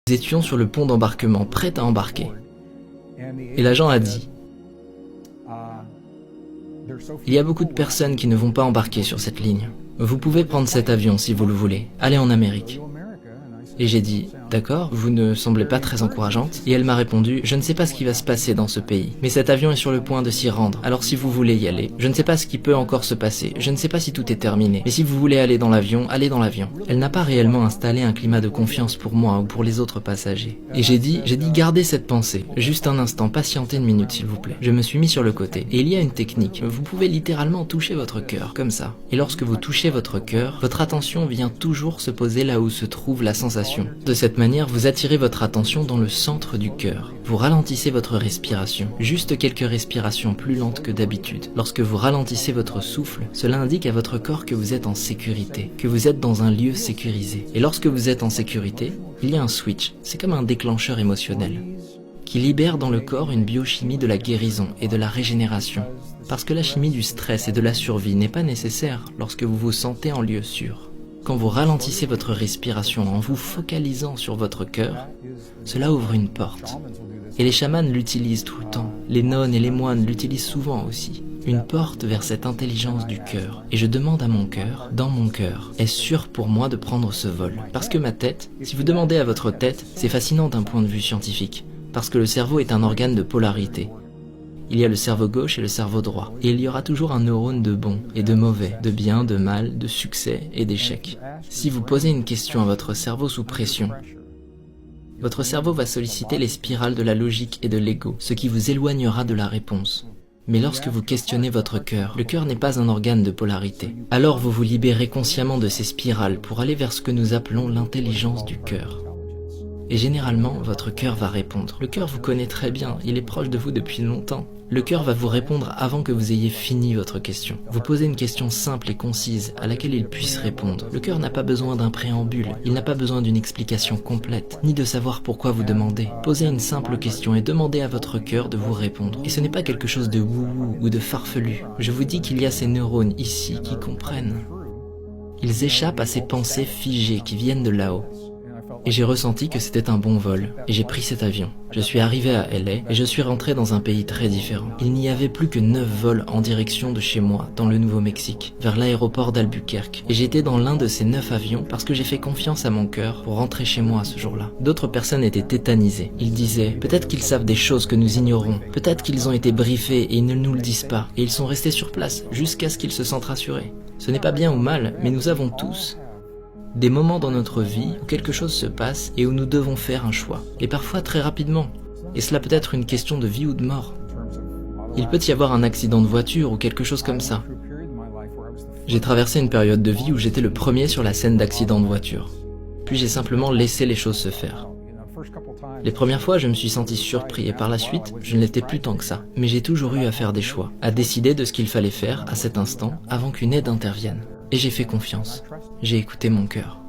Nous étions sur le pont d'embarquement, prêts à embarquer. Et l'agent a dit, il y a beaucoup de personnes qui ne vont pas embarquer sur cette ligne. Vous pouvez prendre cet avion si vous le voulez. Allez en Amérique. Et j'ai dit, d'accord, vous ne semblez pas très encourageante. Et elle m'a répondu, je ne sais pas ce qui va se passer dans ce pays, mais cet avion est sur le point de s'y rendre, alors si vous voulez y aller, je ne sais pas ce qui peut encore se passer, je ne sais pas si tout est terminé, mais si vous voulez aller dans l'avion, allez dans l'avion. Elle n'a pas réellement installé un climat de confiance pour moi ou pour les autres passagers. Et j'ai dit, gardez cette pensée, juste un instant, patientez une minute s'il vous plaît. Je me suis mis sur le côté, et il y a une technique, vous pouvez littéralement toucher votre cœur, comme ça. Et lorsque vous touchez votre cœur, votre attention vient toujours se poser là où se trouve la sensation. De cette manière, vous attirez votre attention dans le centre du cœur. Vous ralentissez votre respiration, juste quelques respirations plus lentes que d'habitude. Lorsque vous ralentissez votre souffle, cela indique à votre corps que vous êtes en sécurité, que vous êtes dans un lieu sécurisé. Et lorsque vous êtes en sécurité, il y a un switch, c'est comme un déclencheur émotionnel, qui libère dans le corps une biochimie de la guérison et de la régénération. Parce que la chimie du stress et de la survie n'est pas nécessaire lorsque vous vous sentez en lieu sûr. Quand vous ralentissez votre respiration en vous focalisant sur votre cœur, cela ouvre une porte. Et les chamans l'utilisent tout le temps. Les nonnes et les moines l'utilisent souvent aussi. Une porte vers cette intelligence du cœur. Et je demande à mon cœur, dans mon cœur, est-ce sûr pour moi de prendre ce vol? Parce que ma tête, si vous demandez à votre tête, c'est fascinant d'un point de vue scientifique. Parce que le cerveau est un organe de polarité. Il y a le cerveau gauche et le cerveau droit. Et il y aura toujours un neurone de bon et de mauvais, de bien, de mal, de succès et d'échec. Si vous posez une question à votre cerveau sous pression, votre cerveau va solliciter les spirales de la logique et de l'ego, ce qui vous éloignera de la réponse. Mais lorsque vous questionnez votre cœur, le cœur n'est pas un organe de polarité. Alors vous vous libérez consciemment de ces spirales pour aller vers ce que nous appelons l'intelligence du cœur. Et généralement, votre cœur va répondre. Le cœur vous connaît très bien, il est proche de vous depuis longtemps. Le cœur va vous répondre avant que vous ayez fini votre question. Vous posez une question simple et concise à laquelle il puisse répondre. Le cœur n'a pas besoin d'un préambule, il n'a pas besoin d'une explication complète, ni de savoir pourquoi vous demandez. Posez une simple question et demandez à votre cœur de vous répondre. Et ce n'est pas quelque chose de wou-wou ou de farfelu. Je vous dis qu'il y a ces neurones ici qui comprennent. Ils échappent à ces pensées figées qui viennent de là-haut. Et j'ai ressenti que c'était un bon vol, et j'ai pris cet avion. Je suis arrivé à LA, et je suis rentré dans un pays très différent. Il n'y avait plus que 9 vols en direction de chez moi, dans le Nouveau-Mexique, vers l'aéroport d'Albuquerque. Et j'étais dans l'un de ces 9 avions parce que j'ai fait confiance à mon cœur pour rentrer chez moi ce jour-là. D'autres personnes étaient tétanisées. Ils disaient, peut-être qu'ils savent des choses que nous ignorons, peut-être qu'ils ont été briefés et ils ne nous le disent pas, et ils sont restés sur place jusqu'à ce qu'ils se sentent rassurés. Ce n'est pas bien ou mal, mais nous avons tous des moments dans notre vie où quelque chose se passe et où nous devons faire un choix. Et parfois très rapidement. Et cela peut être une question de vie ou de mort. Il peut y avoir un accident de voiture ou quelque chose comme ça. J'ai traversé une période de vie où j'étais le premier sur la scène d'accident de voiture. Puis j'ai simplement laissé les choses se faire. Les premières fois, je me suis senti surpris et par la suite, je ne l'étais plus tant que ça. Mais j'ai toujours eu à faire des choix, à décider de ce qu'il fallait faire à cet instant avant qu'une aide intervienne. Et j'ai fait confiance. J'ai écouté mon cœur.